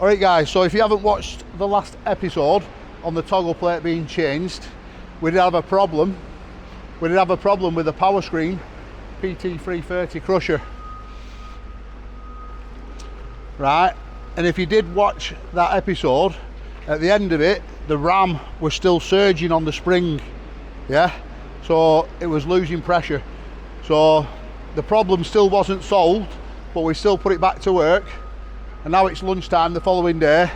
Alright guys, so if you haven't watched the last episode on the toggle plate being changed, we did have a problem. We did have a problem with the Powerscreen PT330 crusher. Right, and if you did watch that episode, at the end of it, the ram was still surging on the spring, yeah? So it was losing pressure. So the problem still wasn't solved, but we still put it back to work. And now it's lunchtime the following day.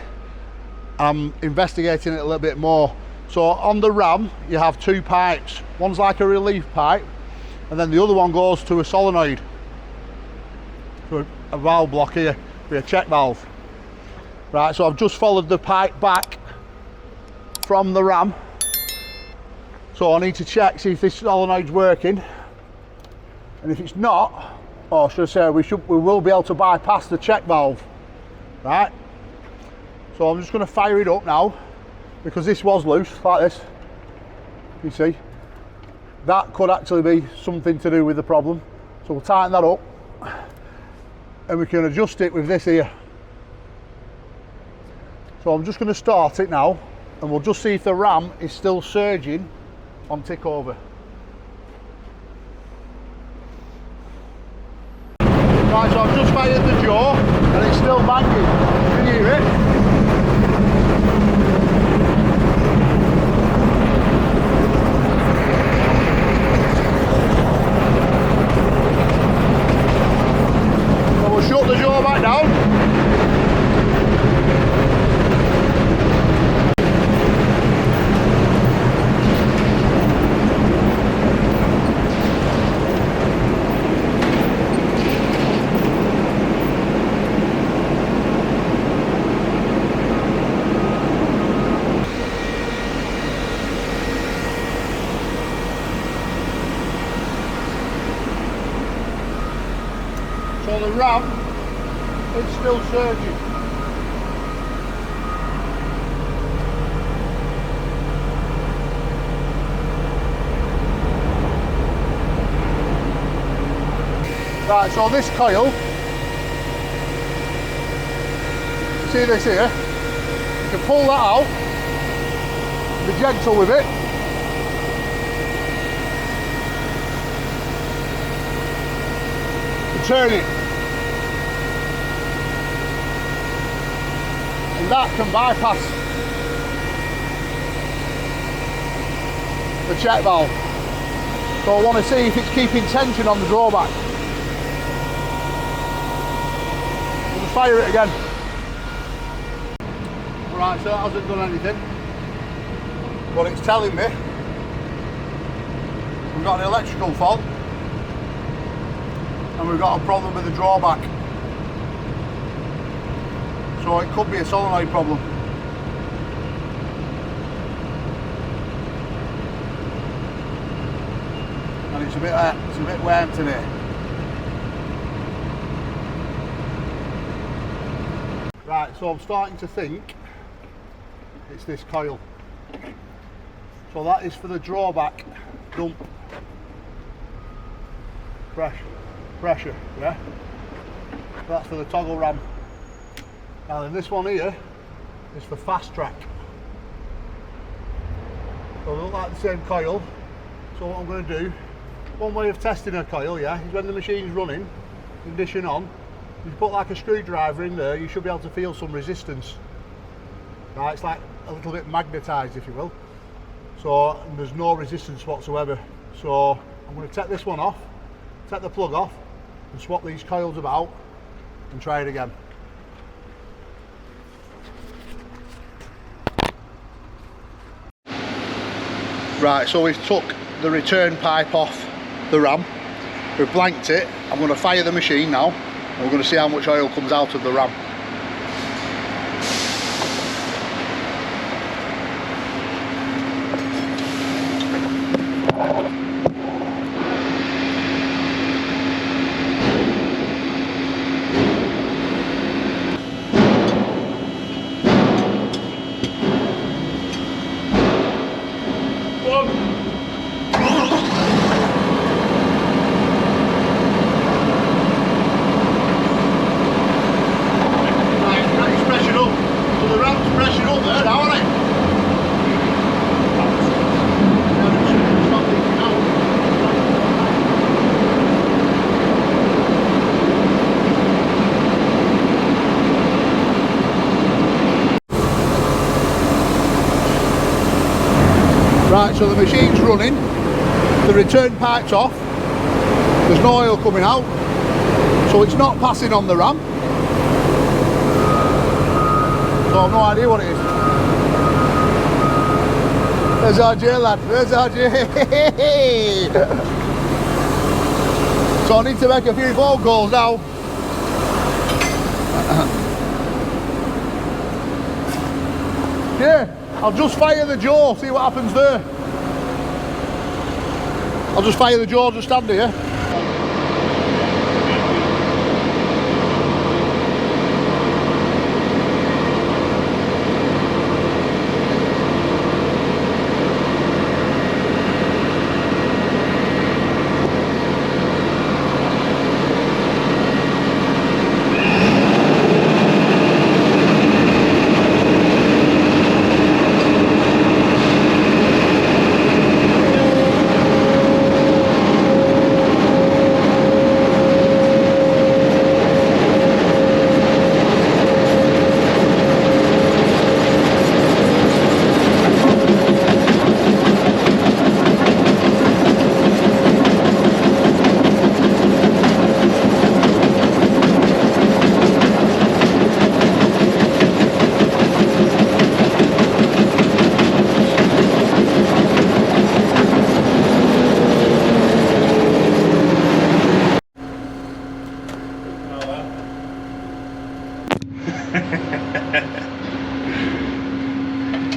I'm investigating it a little bit more. So on the ram, you have two pipes. One's like a relief pipe, and then the other one goes to a solenoid. So a valve block here, with a check valve. Right, so I've just followed the pipe back from the ram. So I need to check, see if this solenoid's working. And if it's not, or should I say, we will be able to bypass the check valve. Right, so I'm just going to fire it up now, because this was loose like this. You see, that could actually be something to do with the problem. So we'll tighten that up and we can adjust it with this here. So I'm just going to start it now, and we'll just see if the ram is still surging on tick over. Right, so I've just fired the jaw and it's still banging. Can you hear it? So we'll shut the jaw back down. So the ram is still surging. Right, so this coil, see this here? You can pull that out, be gentle with it. And turn it. And that can bypass the check valve. So I want to see if it's keeping tension on the drawback. We'll just fire it again. Alright, so that hasn't done anything. But it's telling me we've got an electrical fault and we've got a problem with the drawback. So it could be a solenoid problem. And it's a bit warm today. Right, so I'm starting to think it's this coil. So that is for the drawback dump. Pressure, yeah? That's for the toggle ram. Now then, this one here is for fast track. So they look like the same coil. So what I'm going to do, one way of testing a coil, yeah, is when the machine's running, condition on, you put like a screwdriver in there, you should be able to feel some resistance. Right, it's like a little bit magnetised, if you will. So there's no resistance whatsoever. So I'm going to take this one off, take the plug off, and swap these coils about and try it again. Right, so we've took the return pipe off the ram, we've blanked it. I'm going to fire the machine now and we're going to see how much oil comes out of the ram. so the machine's running, the return pipe's off, there's no oil coming out, so it's not passing on the ram. So I've no idea what it is. There's RJ, lad, there's RJ. So I need to make a few phone calls now. Yeah, I'll just fire the jaw, see what happens there. I'll just fire the jaw, just stand here.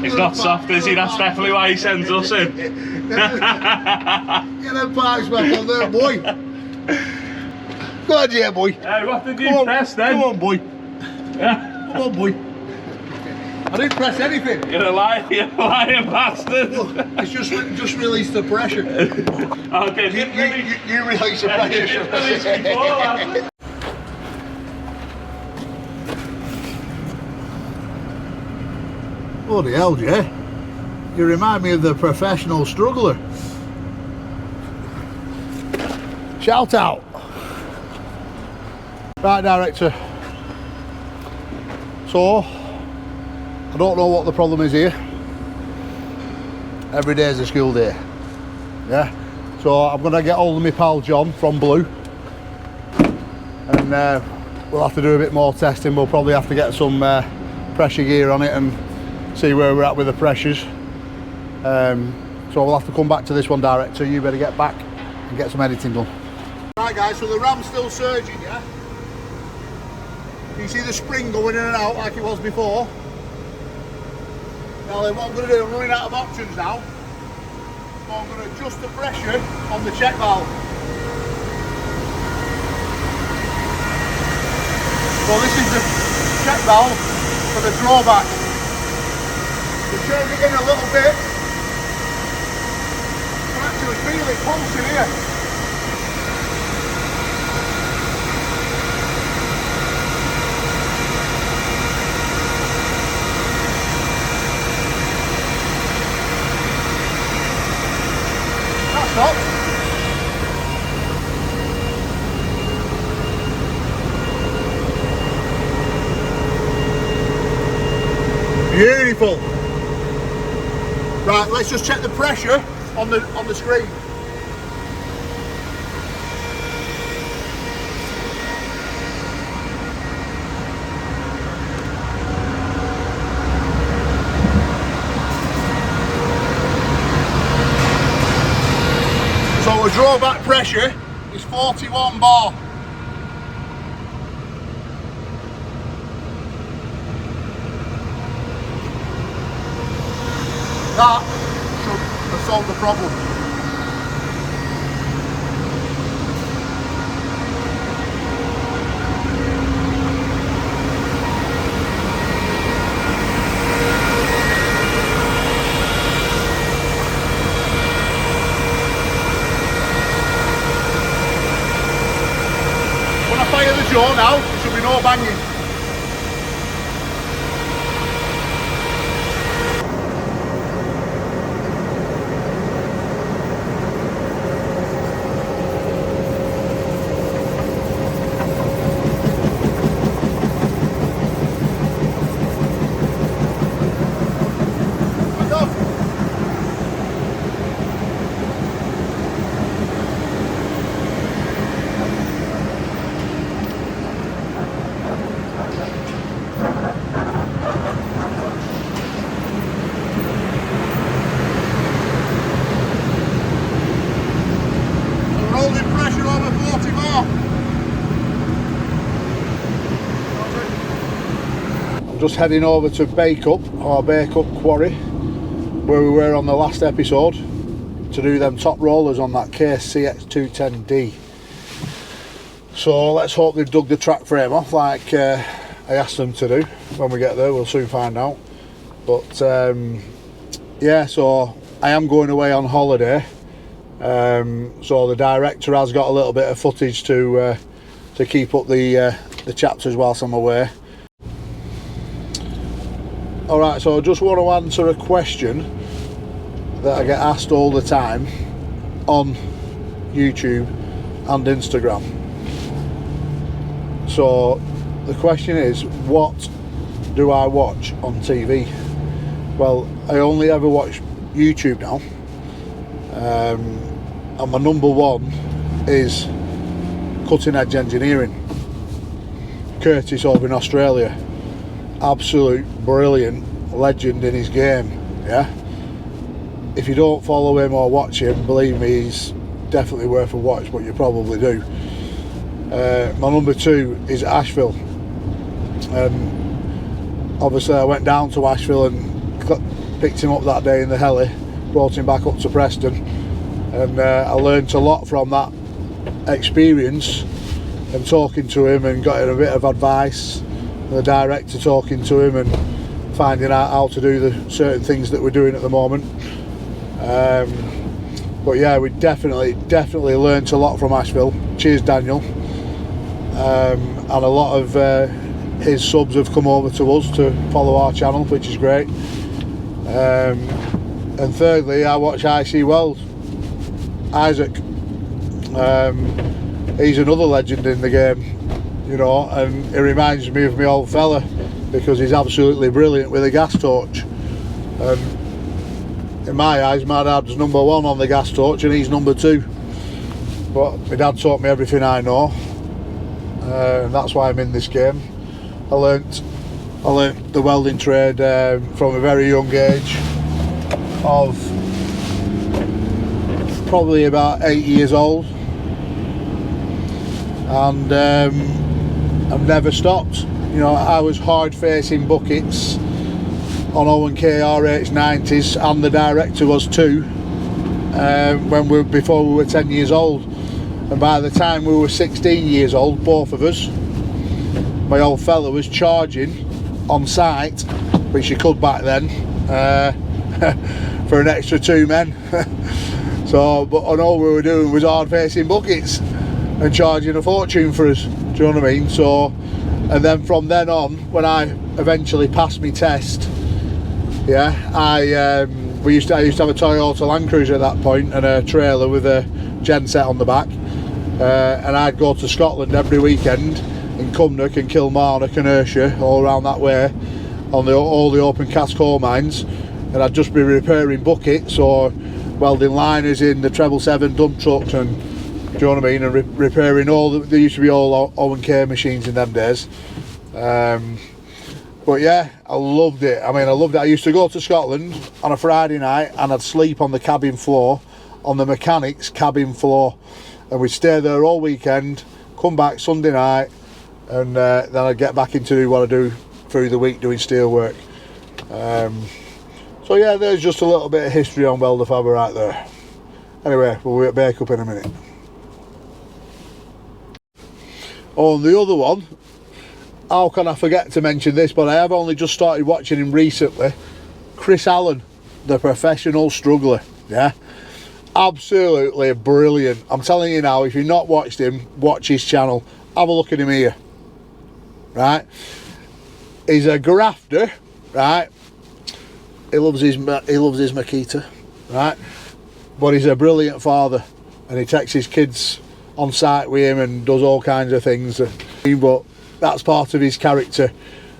It's not soft, is he? That's definitely why he sends us in. Get them parks back on there, boy. Go on, yeah, boy. Hey, what did you press then? Come on, boy. Come on, boy. I didn't press anything. You're a lying bastard. Look, it's just release the pressure. Okay, you release the pressure. Bloody hell, yeah. You remind me of the professional struggler. Shout out. Right, director. So, I don't know what the problem is here. Every day is a school day. Yeah. So I'm going to get hold of my pal John from Blue. And we'll have to do a bit more testing. We'll probably have to get some pressure gear on it and see where we're at with the pressures. So we'll have to come back to this one, director. You better get back and get some editing done. Right guys, so the ram's still surging, yeah? You see the spring going in and out like it was before. Now then what I'm going to do, I'm running out of options now. So I'm going to adjust the pressure on the check valve. So this is the check valve for the drawback. We turn it in a little bit. You can actually feel it pulsing here. That stopped. Beautiful. Right, let's just check the pressure on the screen. So our drawback pressure is 41 bar. That should have solved the problem. When I fire the jaw now, there should be no banging. I'm just heading over to Bake Up Quarry, where we were on the last episode, to do them top rollers on that Case CX210D. So let's hope they've dug the track frame off like I asked them to do. When we get there, we'll soon find out. But yeah, so I am going away on holiday. So the director has got a little bit of footage to keep up the chapters whilst I'm away. Alright, so I just want to answer a question that I get asked all the time on YouTube and Instagram. So the question is, what do I watch on TV? Well, I only ever watch YouTube now, and my number one is Cutting Edge Engineering. Curtis over in Australia, absolute brilliant legend in his game. Yeah, if you don't follow him or watch him, believe me, he's definitely worth a watch, but you probably do. My number two is Asheville. Obviously I went down to Asheville and picked him up that day in the heli, brought him back up to Preston, and I learnt a lot from that experience and talking to him and got a bit of advice, and the director talking to him and finding out how to do the certain things that we're doing at the moment. But yeah, we definitely learnt a lot from Asheville. Cheers, Daniel. And a lot of his subs have come over to us to follow our channel, which is great. And thirdly, I watch IC Weld. Isaac, he's another legend in the game, you know, and he reminds me of my old fella because he's absolutely brilliant with a gas torch. In my eyes, my dad's number one on the gas torch and he's number two, but my dad taught me everything I know. And that's why I'm in this game. I learnt the welding trade from a very young age of probably about 8 years old, and I've never stopped. You know, I was hard facing buckets on O&K RH90s, and the director was too, before we were 10 years old. And by the time we were 16 years old, both of us, my old fella was charging on site, which you could back then, for an extra 2 men. So, but all we were doing was hard facing buckets and charging a fortune for us. Do you know what I mean? So, and then from then on, when I eventually passed my test, yeah, I used to have a Toyota Land Cruiser at that point and a trailer with a genset on the back. And I'd go to Scotland every weekend in Cumnock and Kilmarnock and Ayrshire, all around that way, on all the open cast coal mines, and I'd just be repairing buckets or welding liners in the 777 dump trucks, and do you know what I mean, and repairing there used to be all O&K machines in them days. But yeah, I loved it. I mean, I loved it. I used to go to Scotland on a Friday night and I'd sleep on the cabin floor, on the mechanic's cabin floor, and we'd stay there all weekend, come back Sunday night, and then I'd get back into do what I do through the week, doing steel work. So yeah, there's just a little bit of history on WELDERFABBER right there. Anyway, we'll be at Bake Up in a minute. Oh, and the other one, how can I forget to mention this, but I have only just started watching him recently. Chris Allen, the professional struggler, yeah? Absolutely brilliant. I'm telling you now, if you've not watched him, watch his channel. Have a look at him here, right? He's a grafter, right? He loves his Makita, right? But he's a brilliant father, and he takes his kids on site with him and does all kinds of things. But that's part of his character.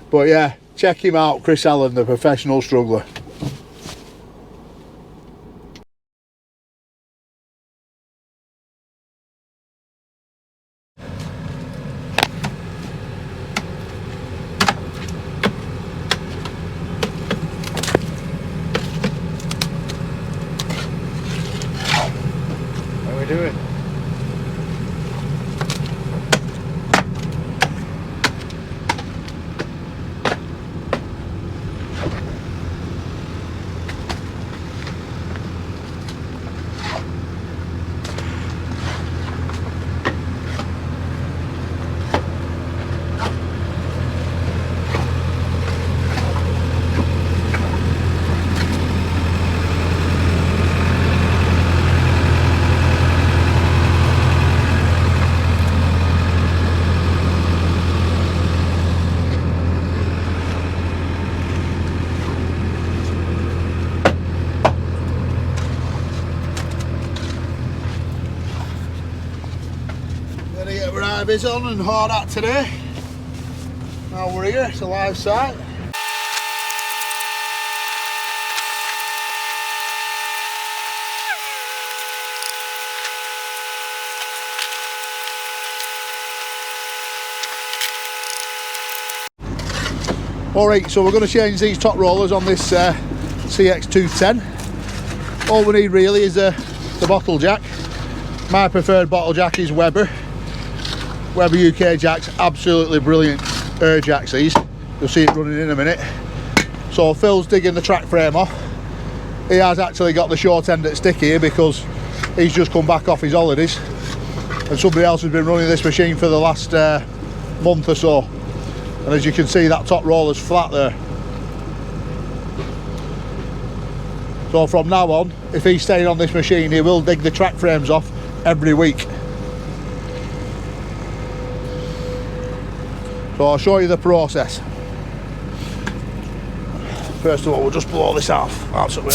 But yeah, check him out, Chris Allen, the professional struggler. How are we doing? Right, we're out of his on and hard at today. Now we're here, it's a live site. Alright, so we're going to change these top rollers on this CX210. All we need really is the bottle jack. My preferred bottle jack is Weber UK jacks, absolutely brilliant air jacks these. You'll see it running in a minute. So Phil's digging the track frame off. He has actually got the short end at stick here because he's just come back off his holidays and somebody else has been running this machine for the last month or so. And as you can see, that top roller's flat there. So from now on, if he's staying on this machine, he will dig the track frames off every week. So I'll show you the process. First of all, we'll just blow this off. That's up there.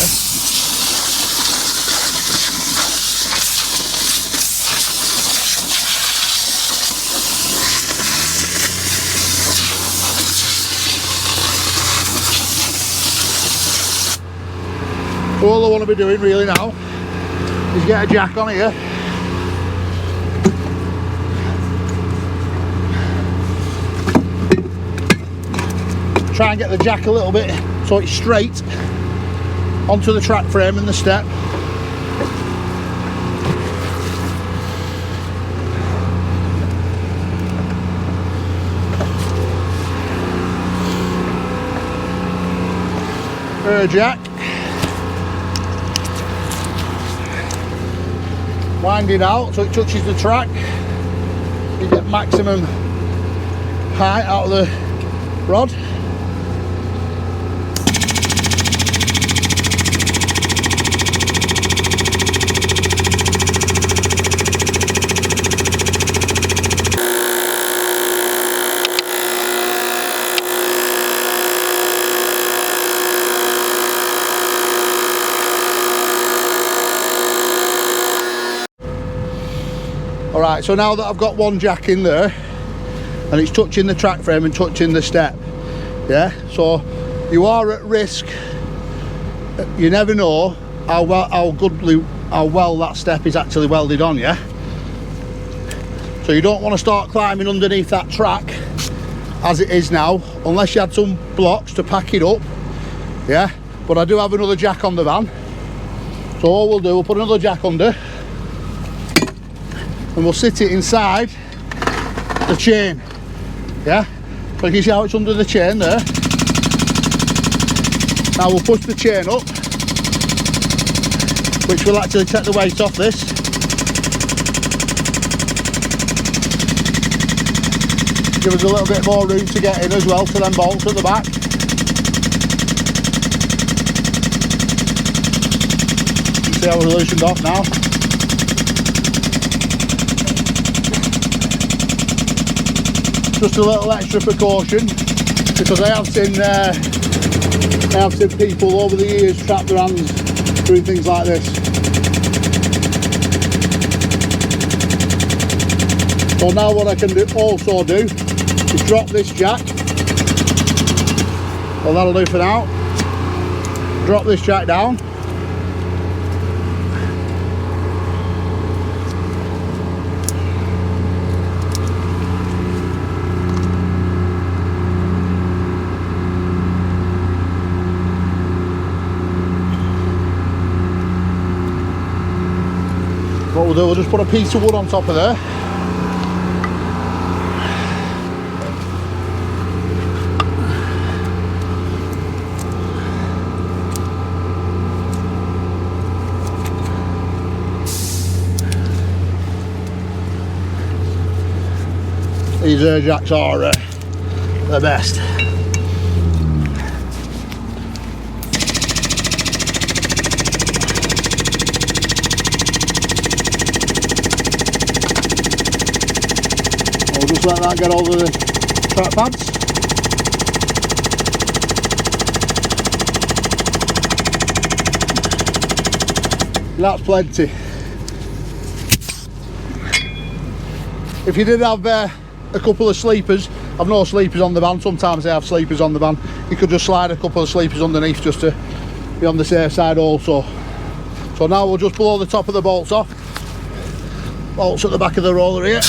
So all I want to be doing really now is get a jack on here. Try and get the jack a little bit so it's straight onto the track frame and the step. Air jack. Wind it out so it touches the track. You get maximum height out of the rod. Alright, so now that I've got one jack in there and it's touching the track frame and touching the step, yeah, so you are at risk. You never know how well that step is actually welded on, yeah. So you don't want to start climbing underneath that track as it is now, unless you had some blocks to pack it up, yeah. But I do have another jack on the van, so all we'll do, we'll put another jack under and we'll sit it inside the chain, yeah. So you can see how it's under the chain there. Now we'll push the chain up, which will actually take the weight off this. Give us a little bit more room to get in as well to them bolts at the back. You see how we're loosened off now. Just a little extra precaution, because I have seen people over the years trap their hands doing things like this. So now what I can also do is drop this jack. Well, that'll do for now. Drop this jack down. What we'll do, we'll just put a piece of wood on top of there. These air jacks are the best. I'll just let that get over the track pads. That's plenty. if you did have a couple of sleepers, I've no sleepers on the van, sometimes they have sleepers on the van, you could just slide a couple of sleepers underneath just to be on the safe side also. So now we'll just blow the top of the bolts off. Bolts at the back of the roller here.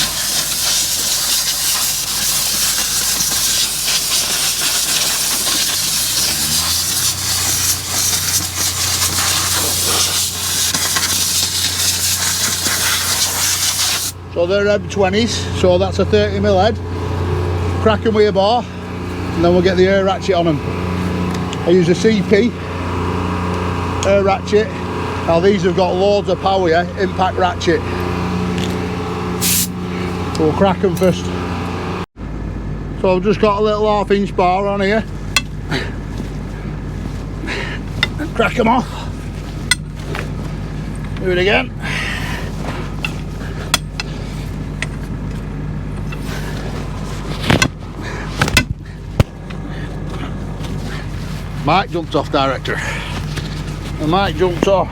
So they're M20s, so that's a 30mm head. Crack them with a bar, and then we'll get the air ratchet on them. I use a CP air ratchet. Now these have got loads of power, yeah? Impact ratchet. We'll crack them first. So I've just got a little 1/2 inch bar on here. Crack them off. Do it again. Mike jumped off, director. And Mike jumped off.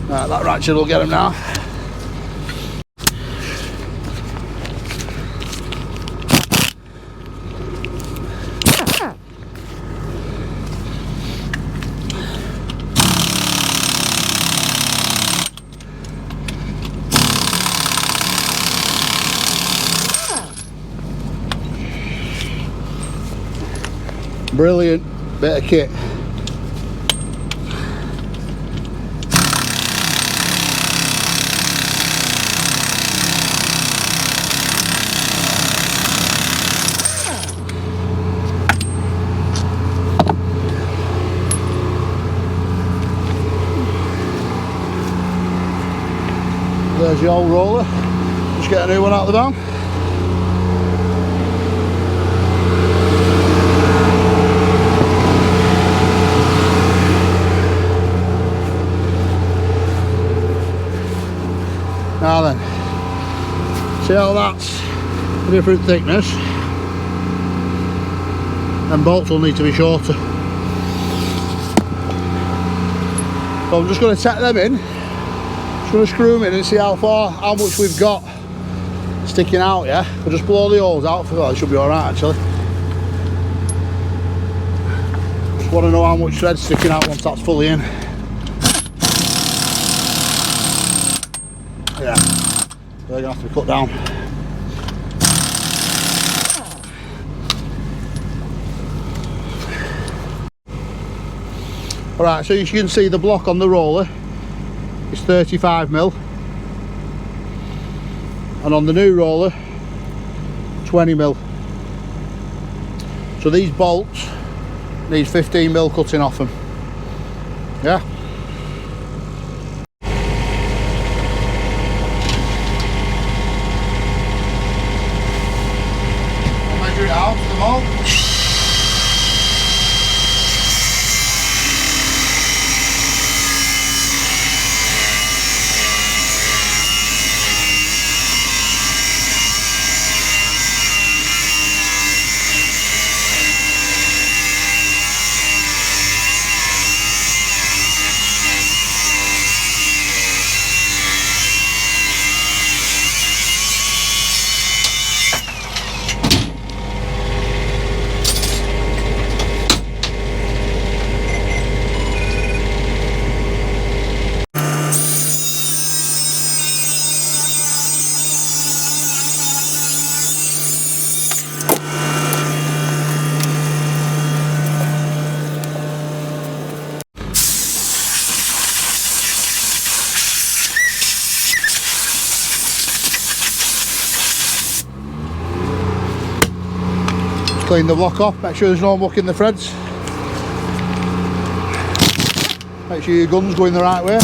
Right, that ratchet will get him now. Brilliant bit of kit. There's the old roller. Just get a new one out of the van. Now then, see how that's a different thickness, and bolts will need to be shorter. So I'm just going to set them in, just going to screw them in and see how much we've got sticking out, yeah? We'll just blow the holes out, well, it should be alright actually. Just want to know how much thread's sticking out once that's fully in. Yeah, they're going to have to be cut down. Alright, so you can see the block on the roller is 35mm, and on the new roller 20mm. So these bolts need 15mm cutting off them. Yeah. Measure it out to the mold. Clean the block off, make sure there's no muck in the threads. Make sure your gun's going the right way.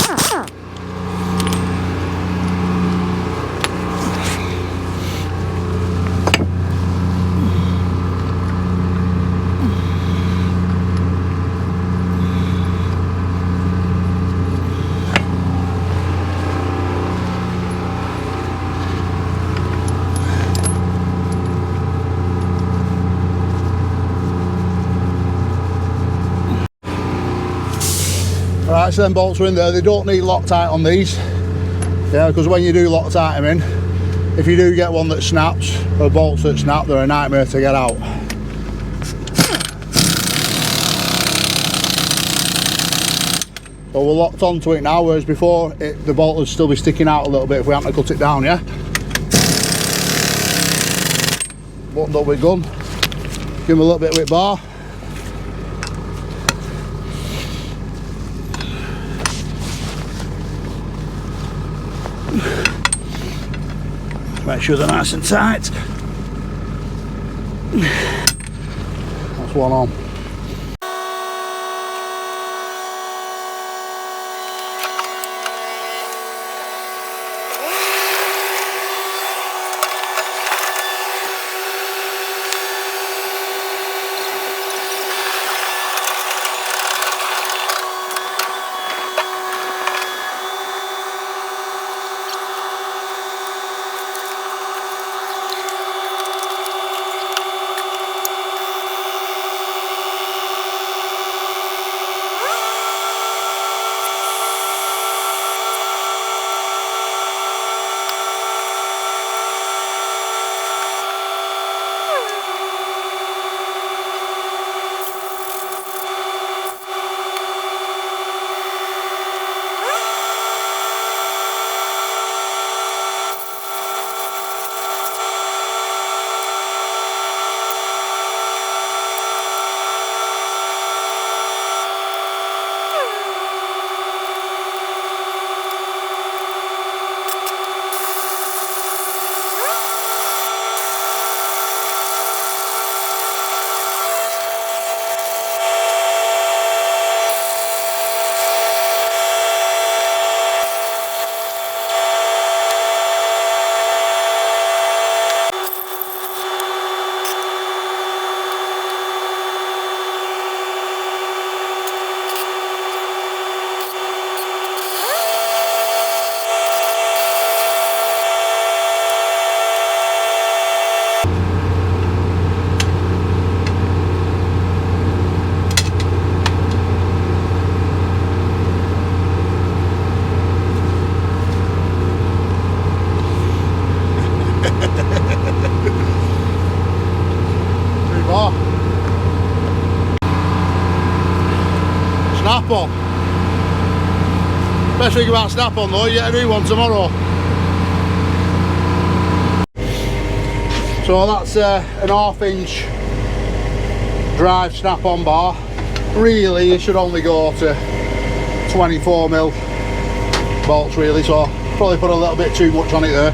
Right, so them bolts are in there. They don't need Loctite on these, yeah, because when you do Loctite them in, if you do get one that snaps, or bolts that snap, they're a nightmare to get out. So we're locked onto it now, whereas before the bolt would still be sticking out a little bit if we hadn't cut it down, yeah? Buttoned up with gun. Give him a little bit with bar. Make sure they're nice and tight. That's one on. Snap-on. Best thing about snap-on though, you get a new one tomorrow. So that's an 1/2 inch drive snap-on bar. Really, you should only go to 24mm bolts really, so probably put a little bit too much on it there.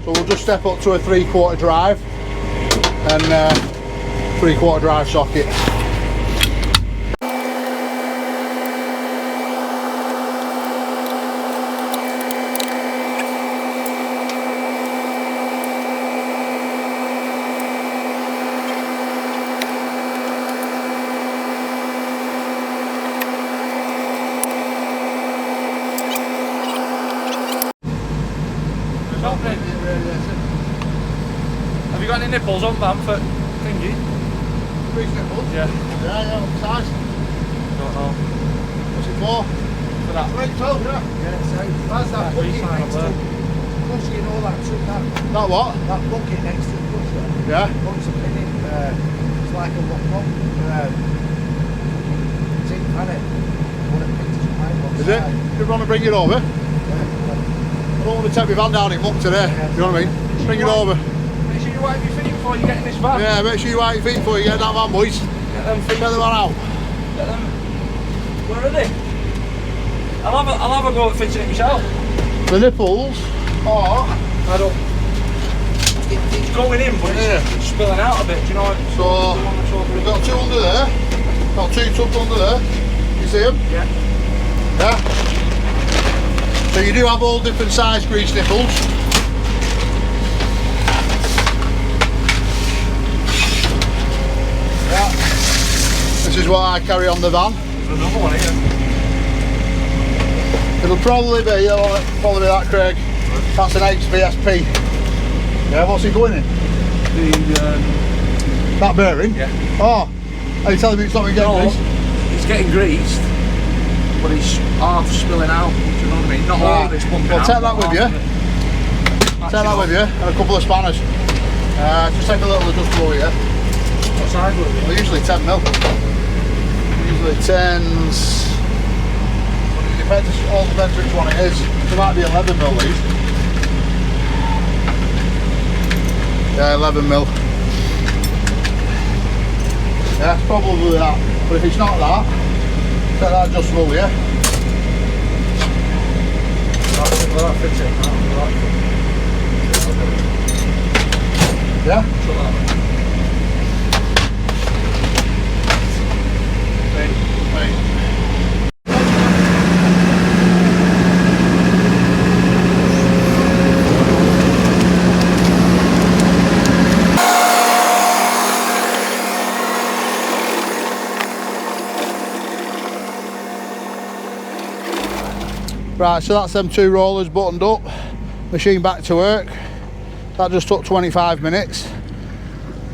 So we'll just step up to a 3/4 drive and 3/4 drive socket. Have you got any nipples on them for thingy? Grease nipples? Yeah. Yeah, what size? Don't know. What's it for? For that. Right, 12, yeah? Yeah, so that's that bucket next to push, you know, that what? that bucket next to the pusher. Yeah. Puts a pin in, it's like a lock zinc panel. One of the pictures behind one Is it? side. You want to bring it over? Yeah. I don't want to take my van down in muck today, you know what I mean? Bring it over. Make sure you wipe your feet before you get in this van. Yeah, make sure you wipe your feet before you get in that van, boys. Get them feet. Get the van out. Get them. Where are they? I'll have a go at fitting it myself. The nipples are... I don't... It's going in, but it's spilling out a bit, do you know what? So, we've got two under there. Got two tubs under there. You see them? Yeah. Yeah. So you do have all different size grease nipples. Yeah. This is what I carry on the van. There's another one here. It'll probably be, probably that, Craig. That's an HVSP. Yeah, what's he going in? That bearing? Yeah. Oh, are you telling me it's not getting greased? It's getting greased. but it's half spilling out. Do you know what I mean? Not all of it's bumping Well, out. take that with you. Take that with you, and a couple of spanners. Just take a little adjustable here. What size will it be? Well, usually 10 mil. Usually 10s. But it all depends which one it is. There might be 11 mil these. Yeah, 11 mil. Yeah, it's probably that. But if it's not that, take that adjustable here. That fits in. Yeah? Right. Right, so that's them 2 rollers buttoned up, machine back to work. That just took 25 minutes.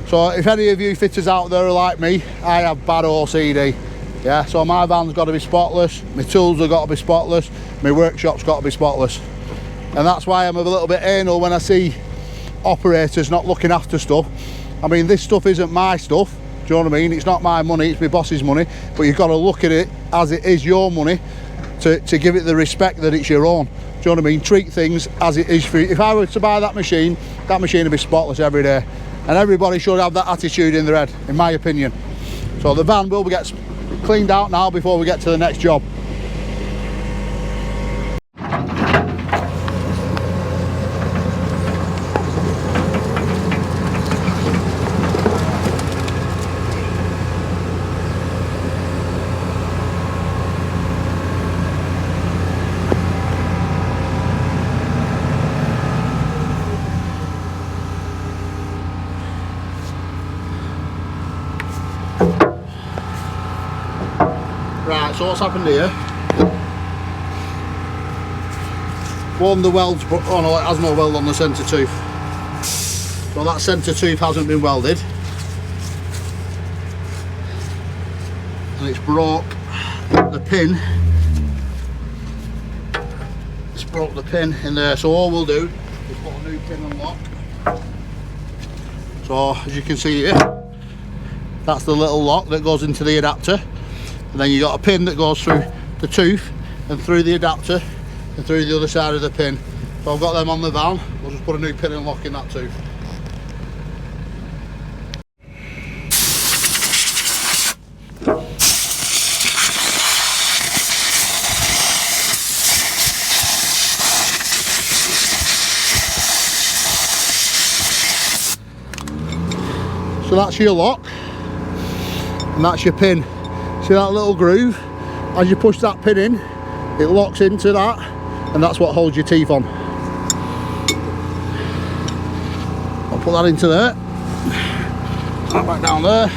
So if any of you fitters out there are like me, I have bad OCD. Yeah, so my van's got to be spotless, my tools have got to be spotless, my workshop's got to be spotless. And that's why I'm a little bit anal when I see operators not looking after stuff. I mean, this stuff isn't my stuff, do you know what I mean? It's not my money, it's my boss's money, but you've got to look at it as it is your money to give it the respect that it's your own. Do you know what I mean? Treat things as it is for you. If I were to buy that machine would be spotless every day. And everybody should have that attitude in their head, in my opinion. So the van will get cleaned out now before we get to the next job. Right, so what's happened here? One, the welds, oh no, it has no weld on the centre tooth. So that centre tooth hasn't been welded. And it's broke the pin. It's broke the pin in there. So all we'll do is put a new pin and lock. So as you can see here, that's the little lock that goes into the adapter. And then you got a pin that goes through the tooth and through the adapter and through the other side of the pin. So I've got them on the van. We'll just put a new pin and lock in that tooth. So that's your lock and that's your pin. See that little groove? As you push that pin in, it locks into that, and that's what holds your teeth on. I'll put that into there. That back down there.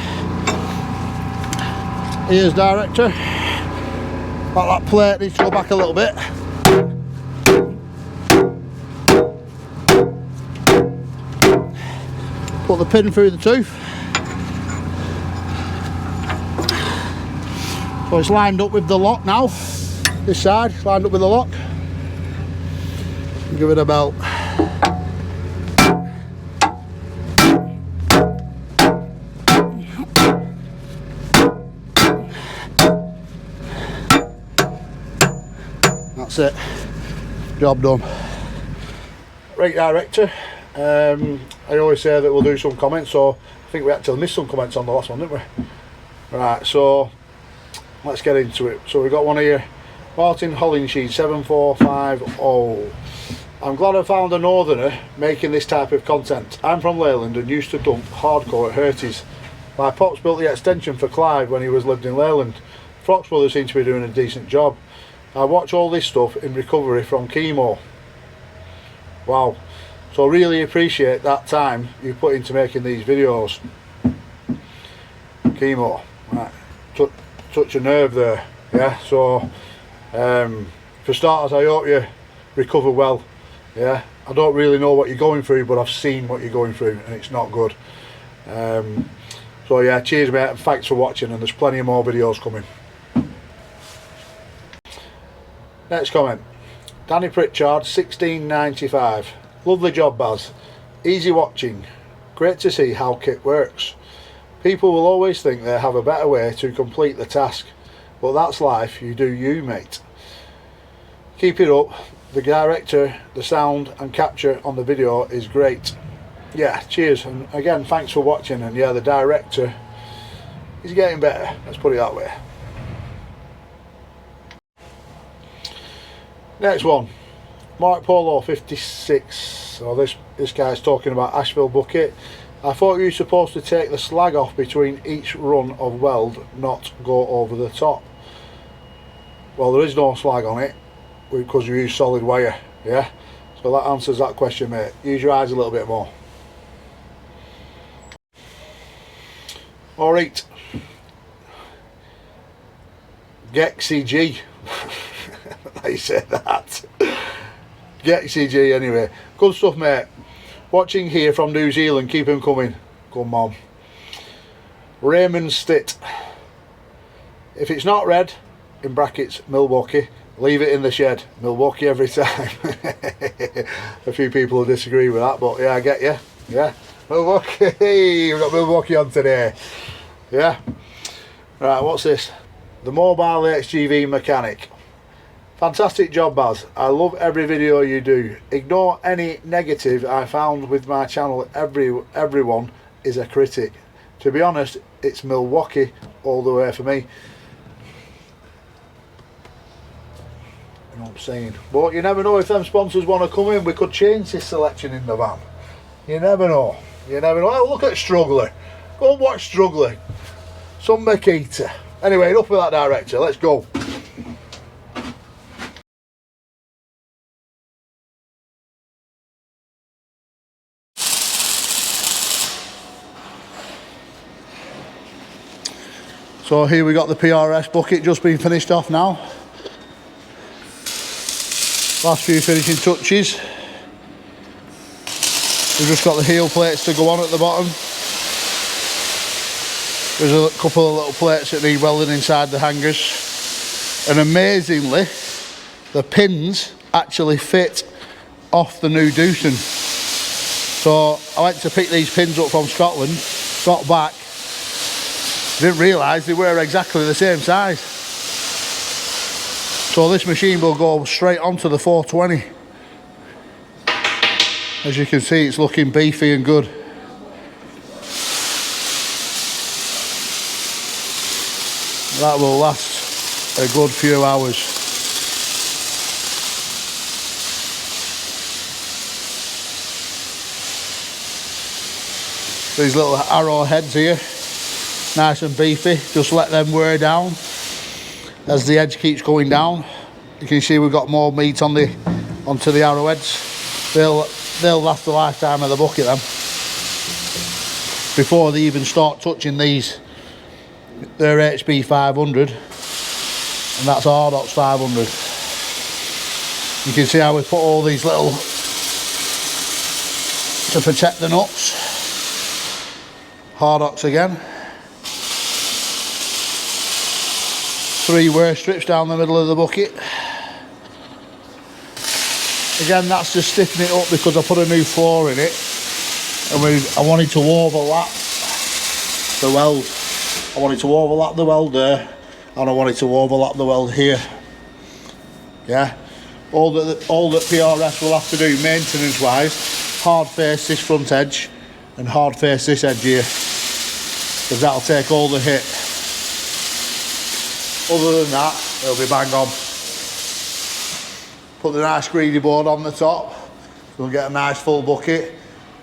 Here's director. That plate needs to go back a little bit. Put the pin through the tooth. So it's lined up with the lock now. This side, it's lined up with the lock. Give it a belt. That's it. Job done. Right, director. I always say that we'll do some comments, so I think we actually missed some comments on the last one, didn't we? Right, so let's get into it. So we've got one here, Martin Hollinsheed 7450. I'm glad I found a northerner making this type of content. I'm from Leyland and used to dump hardcore at Hurties. My pops built the extension for Clive when he was lived in Leyland. Frock's brother seems to be doing a decent job. I watch all this stuff in recovery from chemo. Wow. So really appreciate that time you put into making these videos. Chemo. Right. Touch a nerve there. Yeah. So for starters, I hope you recover well. Yeah. I don't really know what you're going through, but I've seen what you're going through and it's not good. So yeah, cheers mate, and thanks for watching, and there's plenty of more videos coming. Next comment. Danny Pritchard, 1695. Lovely job, Baz. Easy watching. Great to see how kit works. People will always think they have a better way to complete the task, but that's life. You do you, mate. Keep it up. The director, the sound and capture on the video is great. Yeah, cheers, and again thanks for watching. And yeah, the director is getting better, let's put it that way. Next one, Mark Polo 56. So this guy's talking about Asheville bucket. I thought you were supposed to take the slag off between each run of weld, not go over the top. Well, there is no slag on it because you use solid wire, yeah? So that answers that question, mate. Use your eyes a little bit more. Alright. Gexy G. How you say that? Gexy G anyway. Good stuff, mate. Watching here from New Zealand. Keep them coming. Come on. Raymond Stitt. If it's not red, in brackets, Milwaukee, leave it in the shed. Milwaukee every time. A few people will disagree with that, but yeah, I get you. Yeah. Milwaukee. We've got Milwaukee on today. Yeah. Right, what's this? The mobile HGV mechanic. Fantastic job, Baz. I love every video you do. Ignore any negative I found with my channel. Everyone is a critic. To be honest, it's Milwaukee all the way for me. You know what I'm saying? But you never know, if them sponsors want to come in, we could change this selection in the van. You never know. You never know. Oh, look at Struggler. Go and watch Struggler. Some Makita. Anyway, enough with that director. Let's go. So here we got the PRS bucket just being finished off now. Last few finishing touches. We've just got the heel plates to go on at the bottom. There's a couple of little plates that need welding inside the hangers. And amazingly, the pins actually fit off the new Doosan. So I went to pick these pins up from Scotland, got back, didn't realise they were exactly the same size. So this machine will go straight onto the 420. As you can see, it's looking beefy and good. That will last a good few hours. These little arrow heads here, nice and beefy, just let them wear down as the edge keeps going down. You can see we've got more meat on onto the arrow heads. They'll last the lifetime of the bucket then, before they even start touching these. They're HB 500 and that's Hardox 500. You can see how we put all these little to protect the nuts. Hardox again. 3 wear strips down the middle of the bucket. Again, that's just stiffen it up because I put a new floor in it and I wanted to overlap the weld. I wanted to overlap the weld there and I wanted to overlap the weld here. Yeah, all that PRS will have to do maintenance wise, hard face this front edge and hard face this edge here, because that'll take all the hit. Other than that, it'll be bang on. Put the nice greedy board on the top, we'll get a nice full bucket,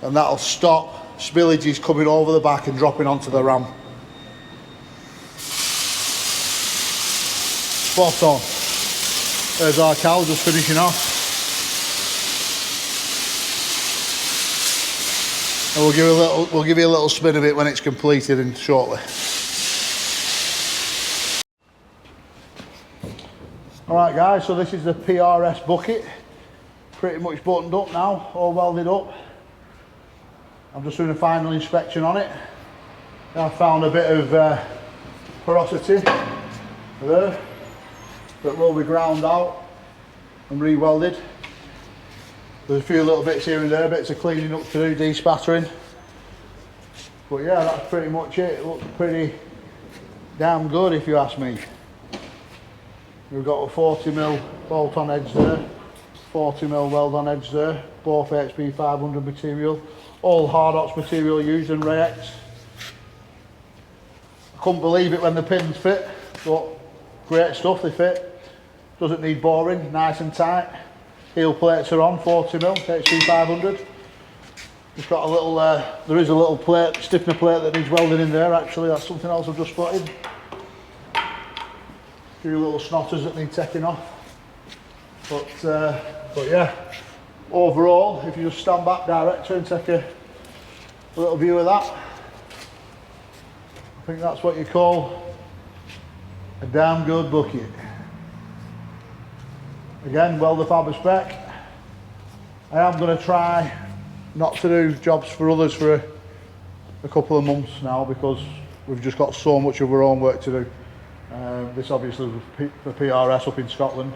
and that'll stop spillages coming over the back and dropping onto the ram. Spot on. There's our cow just finishing off. And we'll give you a little spin of it when it's completed and shortly. Alright guys, so this is the PRS bucket. Pretty much buttoned up now, all welded up. I'm just doing a final inspection on it. I found a bit of porosity there that will be ground out. and re-welded. There's a few little bits here and there, bits of cleaning up to do, despattering. But yeah, that's pretty much it. It looks pretty damn good if you ask me. We've got a 40mm bolt on edge there, 40mm weld on edge there, both HP 500 material, all hard ox material used in Rex. I couldn't believe it when the pins fit, but great stuff, they fit. Doesn't need boring, nice and tight. Heel plates are on, 40mm, HP 500. Just got a little, there is a little plate, stiffener plate that needs welding in there actually, that's something else I've just spotted. A few little snotters that need taking off. But yeah, overall, if you just stand back director and take a little view of that, I think that's what you call a damn good bucket. Again, WELDERFABBER spec. I am going to try not to do jobs for others for a couple of months now because we've just got so much of our own work to do. This obviously was for PRS up in Scotland,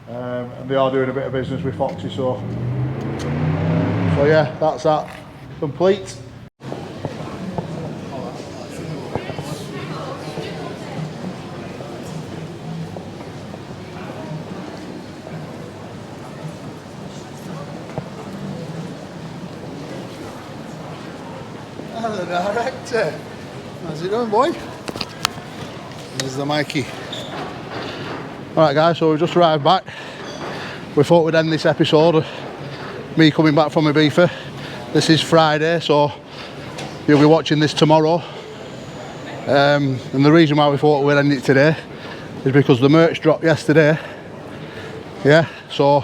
and they are doing a bit of business with Foxy, so yeah, that's that complete. Hello, director. How's it going, boy? There's the Mikey. Alright guys, so we've just arrived back. We thought we'd end this episode of me coming back from Ibiza. This is Friday, so you'll be watching this tomorrow. And the reason why we thought we'd end it today is because the merch dropped yesterday. Yeah, so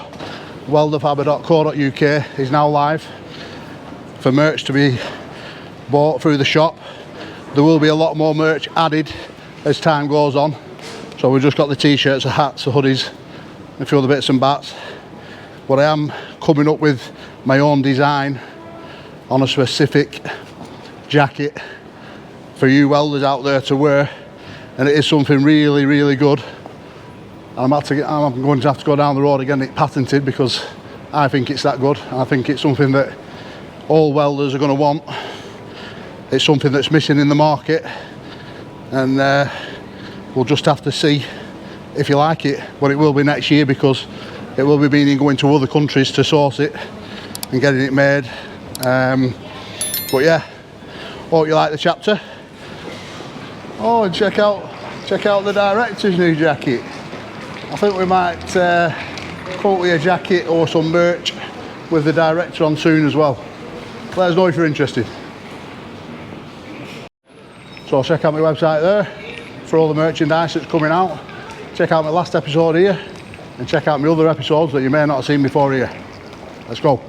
welderfabber.co.uk is now live for merch to be bought through the shop. There will be a lot more merch added as time goes on, so we've just got the t-shirts, the hats, the hoodies, a few other bits and bats, but I am coming up with my own design on a specific jacket for you welders out there to wear, and it is something really, really good. I'm going to have to go down the road and get it patented because I think it's that good. I think it's something that all welders are going to want. It's something that's missing in the market, and we'll just have to see if you like it, but it will be next year because it will be meaning going to other countries to source it and getting it made. But yeah, hope you like the chapter. Oh, and check out the director's new jacket. I think we might come up with a jacket or some merch with the director on soon as well. Let us know if you're interested. So check out my website there for all the merchandise that's coming out. Check out my last episode here and check out my other episodes that you may not have seen before here. Let's go.